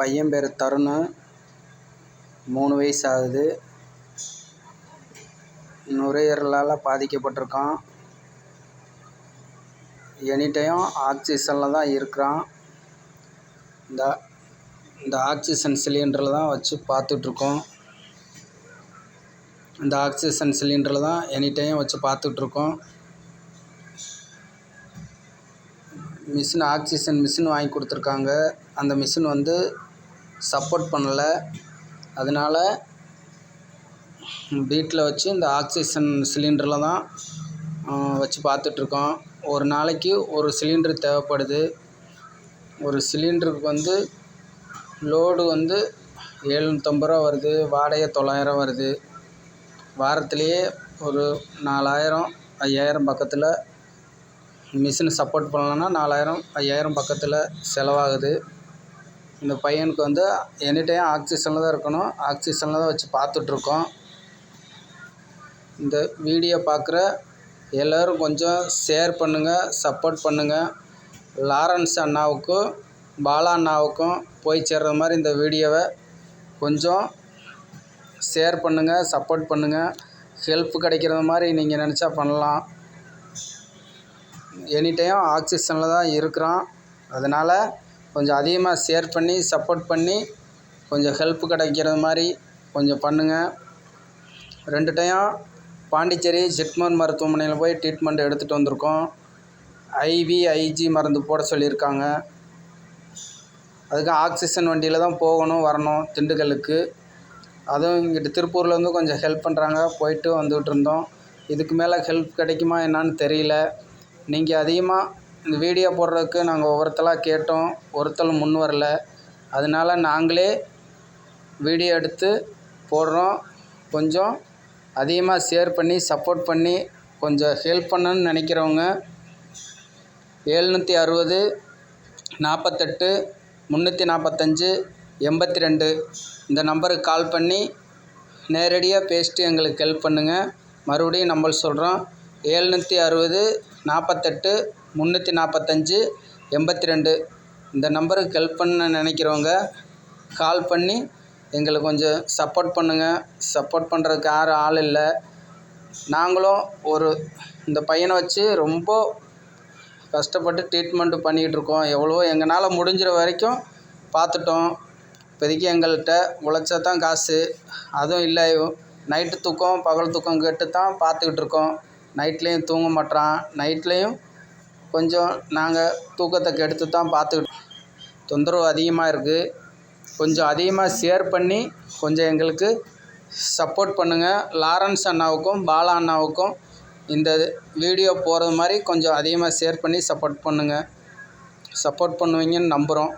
பையன் பேர் தருண், 3 வயசு ஆகுது. நுரையீரலால் பாதிக்கப்பட்டிருக்கான். எனி டைம் ஆக்சிஜனில் தான் இருக்கிறான். இந்த ஆக்சிஜன் சிலிண்டரில் தான் வச்சு பார்த்துட்ருக்கோம். இந்த ஆக்சிஜன் சிலிண்டரில் தான் எனி டைம் வச்சு பார்த்துட்ருக்கோம். மிஷின் ஆக்சிஜன் மிஷின் வாங்கி கொடுத்துருக்காங்க. அந்த மிஷின் வந்து சப்போர்ட் பண்ணலை. அதனால் வீட்டில் வச்சு இந்த ஆக்சிஜன் சிலிண்டரில் தான் வச்சு பார்த்துட்ருக்கோம். ஒரு நாளைக்கு ஒரு சிலிண்டர் தேவைப்படுது. ஒரு சிலிண்டருக்கு வந்து லோடு வந்து 750 ரூபா வருது, வாடகை 900 வருது. வாரத்திலேயே ஒரு 4000 5000 பக்கத்தில் மிஷின் சப்போர்ட் பண்ணலன்னா 4000 5000 பக்கத்தில் செலவாகுது. இந்த பையனுக்கு வந்து எனி டைம் ஆக்சிஜனில் தான் இருக்கணும். ஆக்சிஜனில் தான் வச்சு பார்த்துட்ருக்கோம். இந்த வீடியோ பார்க்குற எல்லோரும் கொஞ்சம் ஷேர் பண்ணுங்கள், சப்போர்ட் பண்ணுங்கள். லாரன்ஸ் அண்ணாவுக்கும் பாலா அண்ணாவுக்கும் போய் சேர்கிற மாதிரி இந்த வீடியோவை கொஞ்சம் ஷேர் பண்ணுங்கள், சப்போர்ட் பண்ணுங்கள். ஹெல்ப் கிடைக்கிற மாதிரி நீங்கள் நினச்சா பண்ணலாம். எனி டைம் ஆக்சிஜனில் தான் இருக்கிறான். அதனால் கொஞ்சம் அதிகமாக ஷேர் பண்ணி சப்போர்ட் பண்ணி கொஞ்சம் ஹெல்ப் கிடைக்கிற மாதிரி கொஞ்சம் பண்ணுங்கள். 2 டைம் பாண்டிச்சேரி ஜிப்மர் மருத்துவமனையில் போய் ட்ரீட்மெண்ட் எடுத்துகிட்டு வந்திருக்கோம். ஐவி மருந்து போட சொல்லியிருக்காங்க. அதுக்கு ஆக்சிஜன் வண்டியில் தான் போகணும் வரணும் திண்டுக்கல்லுக்கு. அதுவும் இங்கிட்டு திருப்பூரில் வந்து கொஞ்சம் ஹெல்ப் பண்ணுறாங்க. போயிட்டு வந்துகிட்டு இருந்தோம். இதுக்கு மேலே ஹெல்ப் கிடைக்குமா என்னான்னு தெரியல. நீங்கள் அதிகமாக இந்த வீடியோ போடுறதுக்கு நாங்கள் ஒவ்வொருத்தலாக கேட்டோம். ஒருத்தர் முன் வரல. அதனால் நாங்களே வீடியோ எடுத்து போடுறோம். கொஞ்சம் அதிகமாக ஷேர் பண்ணி சப்போர்ட் பண்ணி கொஞ்சம் ஹெல்ப் பண்ணணும்னு நினைக்கிறவங்க 760 48 345 82 இந்த நம்பருக்கு கால் பண்ணி நேரடியாக பேசிட்டு எங்களுக்கு ஹெல்ப் பண்ணுங்கள். மறுபடியும் நம்பர் சொல்கிறோம். 760 48 345 82 இந்த நம்பருக்கு ஹெல்ப் பண்ண நினைக்கிறவங்க கால் பண்ணி எங்களுக்கு கொஞ்சம் சப்போர்ட் பண்ணுங்கள். சப்போர்ட் பண்ணுறதுக்கு யாரும் ஆள் இல்லை. நாங்களும் இந்த பையனை வச்சு ரொம்ப கஷ்டப்பட்டு ட்ரீட்மெண்ட்டு பண்ணிகிட்ருக்கோம். எவ்வளவோ எங்களால் முடிஞ்சிற வரைக்கும் பார்த்துட்டோம். இப்போதைக்கு எங்கள்கிட்ட உழைச்சா தான் காசு. அதுவும் இல்லை. நைட்டு தூக்கம் பகல் தூக்கம் கெட்டு தான் பார்த்துக்கிட்டு இருக்கோம். நைட்லேயும் தூங்க மாட்றான். நைட்லேயும் கொஞ்சம் நாங்கள் தூக்கத்தை கெடுத்து தான் பார்த்துக்கிட்டு தொந்தரவு அதிகமாக இருக்குது. கொஞ்சம் அதிகமாக ஷேர் பண்ணி கொஞ்சம் எங்களுக்கு சப்போர்ட் பண்ணுங்கள். லாரன்ஸ் அண்ணாவுக்கும் பாலா அண்ணாவுக்கும் இந்த வீடியோ போகிறது மாதிரி கொஞ்சம் அதிகமாக ஷேர் பண்ணி சப்போர்ட் பண்ணுங்கள். சப்போர்ட் பண்ணுவீங்கன்னு நம்புகிறோம்.